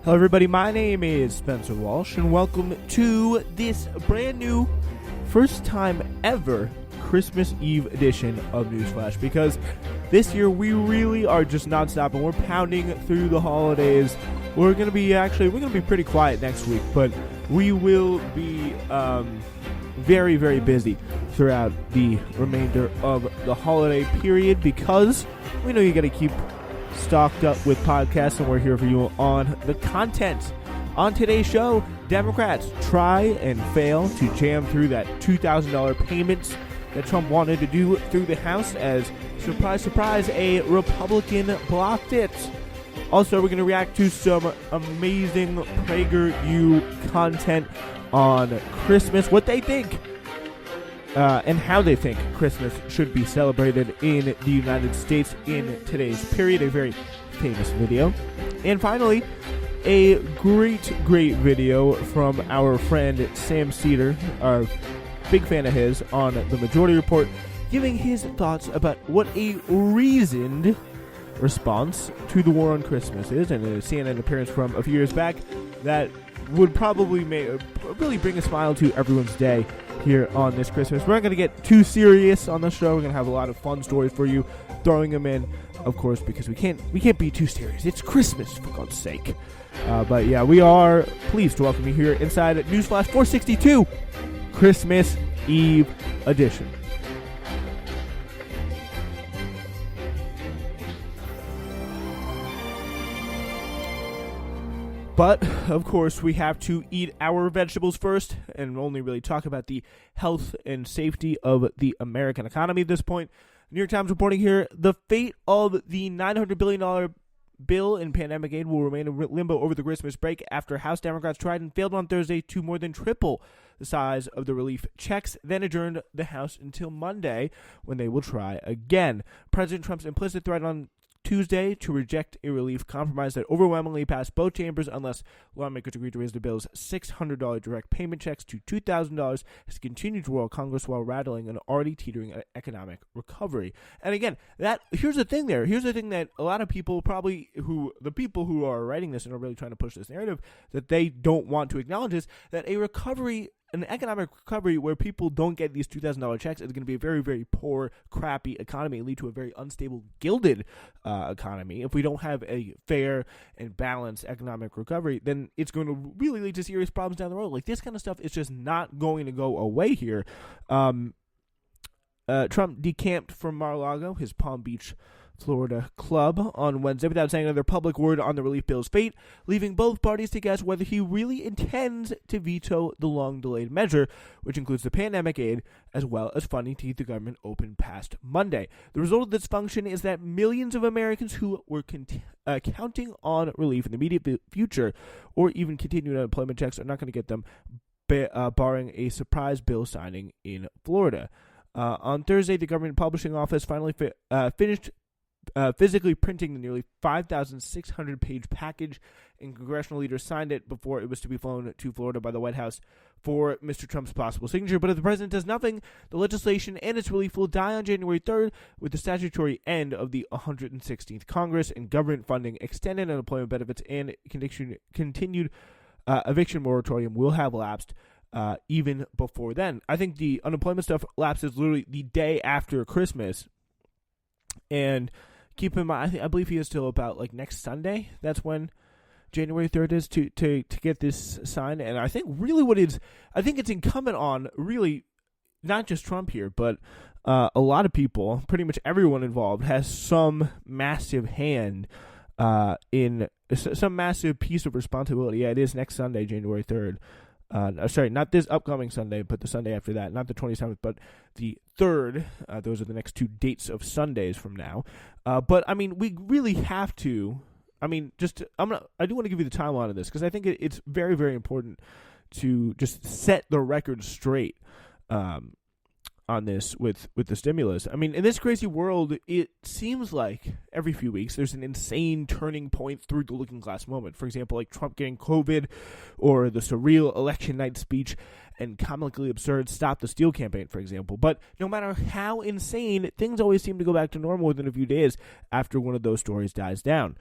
Hello everybody, my name is Spencer Walsh and welcome to this brand new, first time ever Christmas Eve edition of Newsflash, because this year we really are just non-stop and we're pounding through the holidays. We're going to be pretty quiet next week, but we will be very, very busy throughout the remainder of the holiday period because we know you got to keep stocked up with podcasts, and we're here for you on the content. On today's show, Democrats try and fail to jam through that $2,000 payment that Trump wanted to do through the House as, surprise, surprise, a Republican blocked it. Also, we're going to react to some amazing Prager U content on Christmas, what they think and how they think Christmas should be celebrated in the United States in today's period. A very famous video. And finally, a great video from our friend Sam Seder, our big fan of his, on the Majority Report, giving his thoughts about what a reasoned response to the war on Christmas is, and a CNN appearance from a few years back that would probably really bring a smile to everyone's day here on this Christmas. We're not going to get too serious on the show. We're going to have a lot of fun stories for you, throwing them in, of course, because we can't be too serious. It's Christmas, for God's sake. But yeah, we are pleased to welcome you here inside Newsflash 462, Christmas Eve edition. But, of course, we have to eat our vegetables first and only really talk about the health and safety of the American economy at this point. New York Times reporting here, the fate of the $900 billion bill in pandemic aid will remain in limbo over the Christmas break after House Democrats tried and failed on Thursday to more than triple the size of the relief checks, then adjourned the House until Monday when they will try again. President Trump's implicit threat on Tuesday to reject a relief compromise that overwhelmingly passed both chambers unless lawmakers agreed to raise the bill's $600 direct payment checks to $2,000 has continued to roil Congress while rattling an already teetering economic recovery. And again, here's the thing that a lot of people the people who are writing this and are really trying to push this narrative that they don't want to acknowledge is that an economic recovery where people don't get these $2,000 checks is going to be a very, very poor, crappy economy and lead to a very unstable, gilded economy. If we don't have a fair and balanced economic recovery, then it's going to really lead to serious problems down the road. Like, this kind of stuff is just not going to go away here. Trump decamped from Mar-a-Lago, his Palm Beach, Florida club, on Wednesday without saying another public word on the relief bill's fate, leaving both parties to guess whether he really intends to veto the long-delayed measure, which includes the pandemic aid, as well as funding to keep the government open past Monday. The result of this function is that millions of Americans who were counting on relief in the immediate future, or even continuing unemployment checks, are not going to get them, barring a surprise bill signing in Florida. On Thursday, the government publishing office finally finished physically printing the nearly 5,600-page package, and congressional leaders signed it before it was to be flown to Florida by the White House for Mr. Trump's possible signature. But if the president does nothing, the legislation and its relief will die on January 3rd with the statutory end of the 116th Congress and government funding, extended unemployment benefits, and continued eviction moratorium will have lapsed even before then. I think the unemployment stuff lapses literally the day after Christmas. And keep in mind, I believe he is still about like next Sunday. That's when January 3rd is to get this signed. And I think really I think it's incumbent on really not just Trump here, but a lot of people, pretty much everyone involved, has some massive hand in some massive piece of responsibility. Yeah, it is next Sunday, January 3rd. Sorry, not this upcoming Sunday, but the Sunday after that. Not the 27th, but the 3rd. Those are the next two dates of Sundays from now. But, I mean, we really have to, I do want to give you the timeline of this, because I think it's very, very important to just set the record straight on this with the stimulus. I mean, in this crazy world, it seems like every few weeks there's an insane turning point through the looking glass moment. For example, like Trump getting COVID, or the surreal election night speech and comically absurd Stop the Steal campaign, for example. But no matter how insane, things always seem to go back to normal within a few days after one of those stories dies down.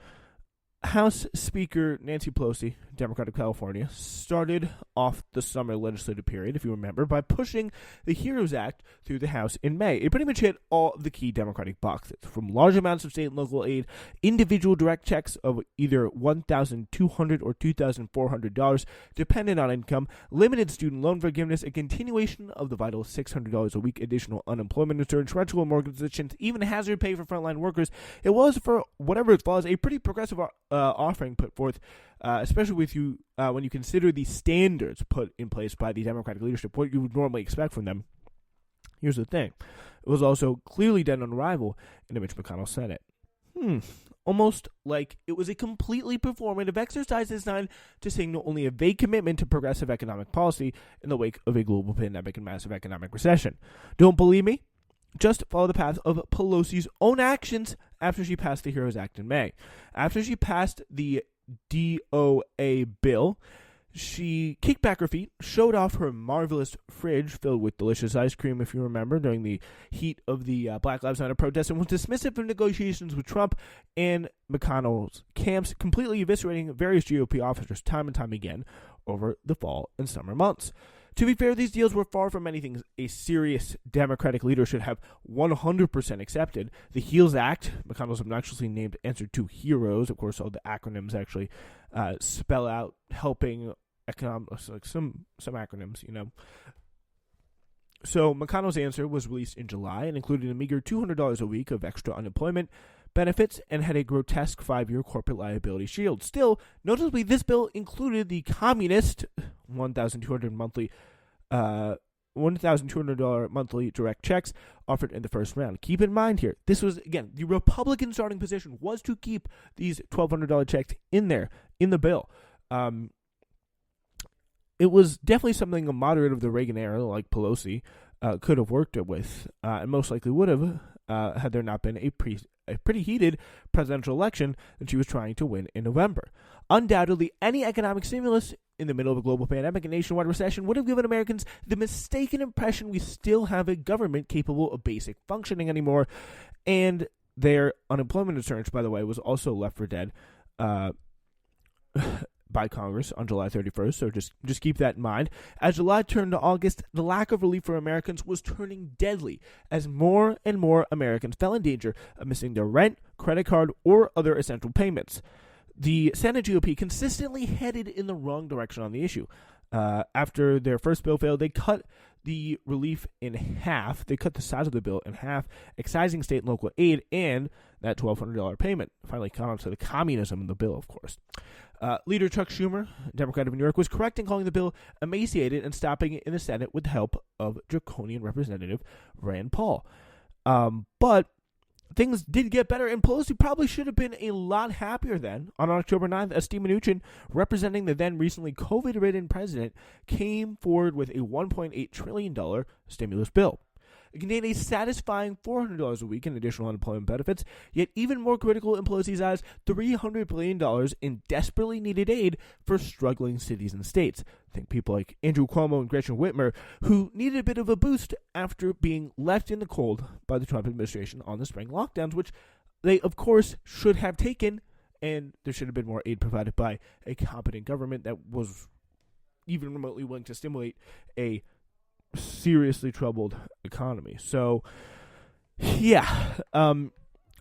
House Speaker Nancy Pelosi, Democrat of California, started off the summer legislative period, if you remember, by pushing the HEROES Act through the House in May. It pretty much hit all of the key Democratic boxes, from large amounts of state and local aid, individual direct checks of either $1,200 or $2,400, dependent on income, limited student loan forgiveness, a continuation of the vital $600 a week additional unemployment insurance, rental mortgage assistance, even hazard pay for frontline workers. It was, for whatever it was, a pretty progressive offering put forth, especially with you when you consider the standards put in place by the Democratic leadership, what you would normally expect from them. Here's the thing. It was also clearly dead on arrival in the Mitch McConnell Senate. Almost like it was a completely performative exercise designed to signal only a vague commitment to progressive economic policy in the wake of a global pandemic and massive economic recession. Don't believe me? Just follow the path of Pelosi's own actions after she passed the HEROES Act in May. After she passed the DOA bill, she kicked back her feet, showed off her marvelous fridge filled with delicious ice cream, if you remember, during the heat of the Black Lives Matter protests, and was dismissive of negotiations with Trump and McConnell's camps, completely eviscerating various GOP officers time and time again over the fall and summer months. To be fair, these deals were far from anything a serious Democratic leader should have 100% accepted. The HEALS Act, McConnell's obnoxiously named answer to HEROES, of course, all the acronyms actually spell out helping economics, like some acronyms, you know. So McConnell's answer was released in July and included a meager $200 a week of extra unemployment benefits and had a grotesque 5-year corporate liability shield. Still, notably, this bill included the communist $1,200 monthly direct checks offered in the first round. Keep in mind here, this was, again, the Republican starting position was to keep these $1,200 checks in there, in the bill. It was definitely something a moderate of the Reagan era, like Pelosi, could have worked it with, and most likely would have, had there not been a pretty heated presidential election that she was trying to win in November. Undoubtedly, any economic stimulus in the middle of a global pandemic and nationwide recession would have given Americans the mistaken impression we still have a government capable of basic functioning anymore, and their unemployment insurance, by the way, was also left for dead by Congress on July 31st, so just keep that in mind. As July turned to August, the lack of relief for Americans was turning deadly as more and more Americans fell in danger of missing their rent, credit card, or other essential payments. The Senate GOP consistently headed in the wrong direction on the issue. After their first bill failed, they cut the relief in half. They cut the size of the bill in half, excising state and local aid and that $1,200 payment. Finally, caught on to the communism in the bill, of course. Leader Chuck Schumer, Democrat of New York, was correct in calling the bill emaciated and stopping it in the Senate with the help of draconian Representative Rand Paul. But things did get better, and Pelosi probably should have been a lot happier then. On October 9th, as Steve Mnuchin, representing the then recently COVID-ridden president, came forward with a $1.8 trillion stimulus bill. It contained a satisfying $400 a week in additional unemployment benefits, yet even more critical in Pelosi's eyes, $300 billion in desperately needed aid for struggling cities and states. Think people like Andrew Cuomo and Gretchen Whitmer, who needed a bit of a boost after being left in the cold by the Trump administration on the spring lockdowns, which they, of course, should have taken, and there should have been more aid provided by a competent government that was even remotely willing to stimulate a seriously troubled economy. So, yeah,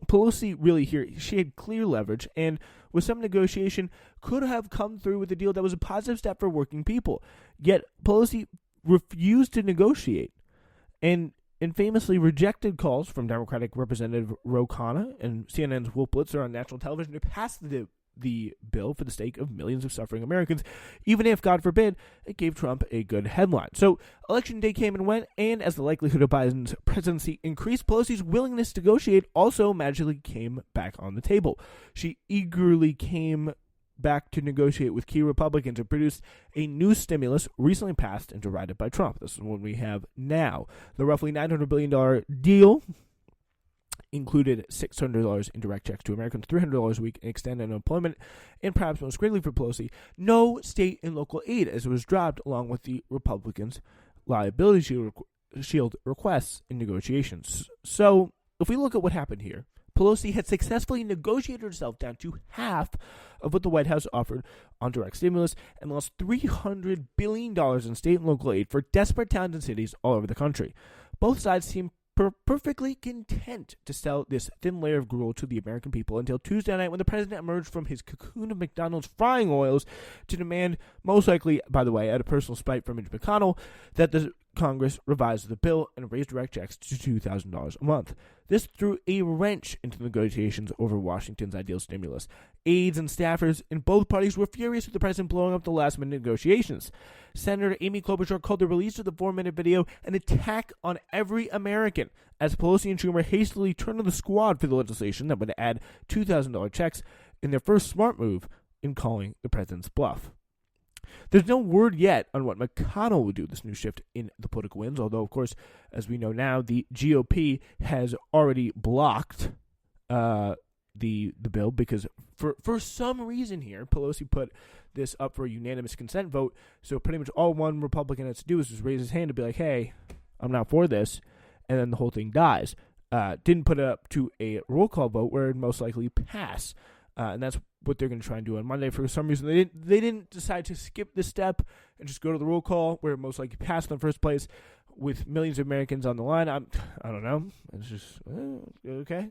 Pelosi really here, she had clear leverage, and with some negotiation, could have come through with a deal that was a positive step for working people. Yet, Pelosi refused to negotiate, and famously rejected calls from Democratic Representative Ro Khanna and CNN's Wolf Blitzer on national television to pass the bill for the sake of millions of suffering Americans, even if, God forbid, it gave Trump a good headline. So, election day came and went, and as the likelihood of Biden's presidency increased, Pelosi's willingness to negotiate also magically came back on the table. She eagerly came back to negotiate with key Republicans and produced a new stimulus recently passed and derided by Trump. This is what we have now. The roughly $900 billion deal included $600 in direct checks to Americans, $300 a week in extended unemployment, and perhaps most critically for Pelosi, no state and local aid, as it was dropped along with the Republicans' liability shield requests in negotiations. So, if we look at what happened here, Pelosi had successfully negotiated herself down to half of what the White House offered on direct stimulus and lost $300 billion in state and local aid for desperate towns and cities all over the country. Both sides seem perfectly content to sell this thin layer of gruel to the American people until Tuesday night when the president emerged from his cocoon of McDonald's frying oils to demand, most likely, by the way, out of personal spite from Mitch McConnell, that the Congress revise the bill and raise direct checks to $2,000 a month. This threw a wrench into negotiations over Washington's ideal stimulus. Aides and staffers in both parties were furious with the president blowing up the last-minute negotiations. Senator Amy Klobuchar called the release of the 4-minute video an attack on every American, as Pelosi and Schumer hastily turned on the squad for the legislation that would add $2,000 checks in their first smart move in calling the president's bluff. There's no word yet on what McConnell would do with this new shift in the political winds, although, of course, as we know now, the GOP has already blocked the bill because for some reason here, Pelosi put this up for a unanimous consent vote, so pretty much all one Republican has to do is just raise his hand and be like, hey, I'm not for this, and then the whole thing dies. Didn't put it up to a roll call vote where it would most likely pass. And that's what they're going to try and do on Monday. For some reason, they didn't decide to skip this step and just go to the roll call where it most likely passed in the first place with millions of Americans on the line. I don't know. It's just, okay.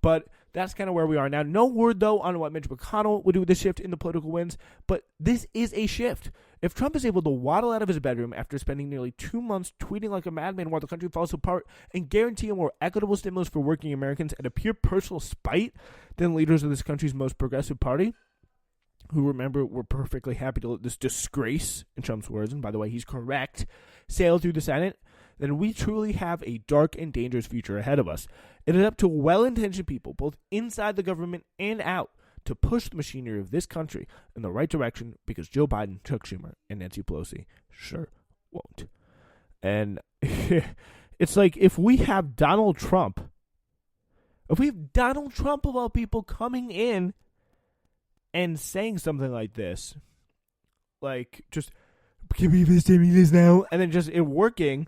But that's kind of where we are now. No word, though, on what Mitch McConnell would do with the shift in the political winds, but this is a shift. If Trump is able to waddle out of his bedroom after spending nearly 2 months tweeting like a madman while the country falls apart and guarantee a more equitable stimulus for working Americans at a pure personal spite than leaders of this country's most progressive party, who, remember, were perfectly happy to let this disgrace, in Trump's words, and by the way, he's correct, sail through the Senate, then we truly have a dark and dangerous future ahead of us. It is up to well-intentioned people, both inside the government and out, to push the machinery of this country in the right direction because Joe Biden, Chuck Schumer, and Nancy Pelosi sure won't. And it's like if we have Donald Trump of all people coming in and saying something like this, like just give me this stimulus now, and then just it working,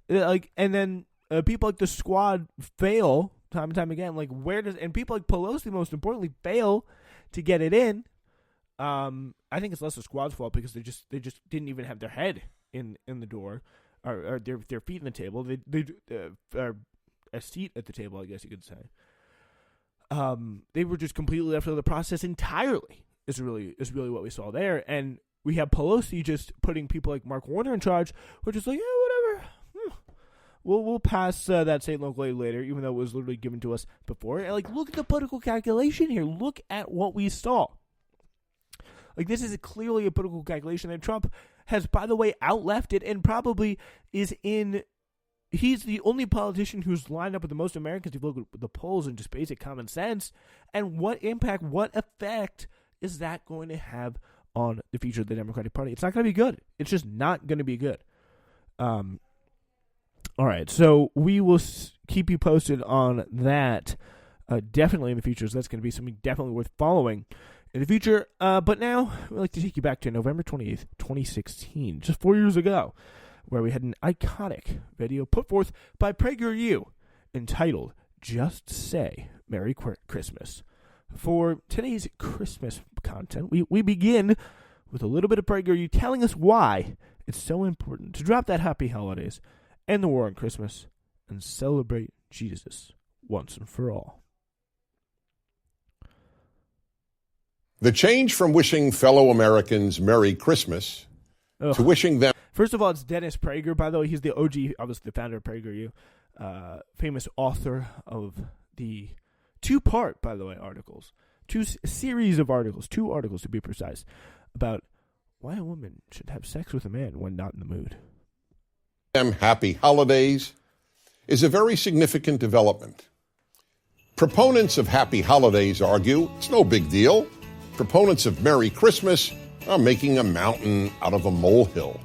like, and then people like the squad fail time and time again. Like, and people like Pelosi, most importantly, fail to get it in. I think it's less the squad's fault because they just didn't even have their head in the door or their feet in the table. They a seat at the table, I guess you could say. They were just completely left out of the process entirely. Is really what we saw there, and we have Pelosi just putting people like Mark Warner in charge, which is like, yeah, whatever. We'll pass that state and local aid later, even though it was literally given to us before. And, like, look at the political calculation here. Look at what we saw. Like, this is clearly a political calculation that Trump has, by the way, outleft it and probably is in. He's the only politician who's lined up with the most Americans if you look at the polls and just basic common sense. And what impact, what effect is that going to have on the future of the Democratic Party? It's not going to be good. It's just not going to be good. All right, so we will keep you posted on that definitely in the future. So that's going to be something definitely worth following in the future. But now we'd like to take you back to November 28th, 2016, just 4 years ago, where we had an iconic video put forth by Prager U entitled Just Say Merry Christmas. For today's Christmas content, we begin with a little bit of Prager U telling us why it's so important to drop that happy holidays, end the war on Christmas, and celebrate Jesus once and for all. The change from wishing fellow Americans Merry Christmas to wishing them... First of all, it's Dennis Prager, by the way. He's the OG, obviously the founder of Prager U, famous author of the two-part, by the way, articles. Two articles to be precise, about why a woman should have sex with a man when not in the mood. Happy holidays is a very significant development. Proponents of happy holidays argue it's no big deal. Proponents of Merry Christmas are making a mountain out of a molehill.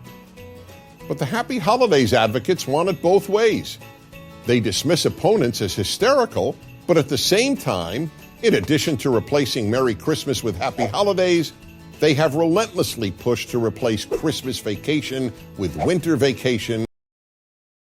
But the happy holidays advocates want it both ways. They dismiss opponents as hysterical, but at the same time, in addition to replacing Merry Christmas with happy holidays, they have relentlessly pushed to replace Christmas vacation with winter vacation.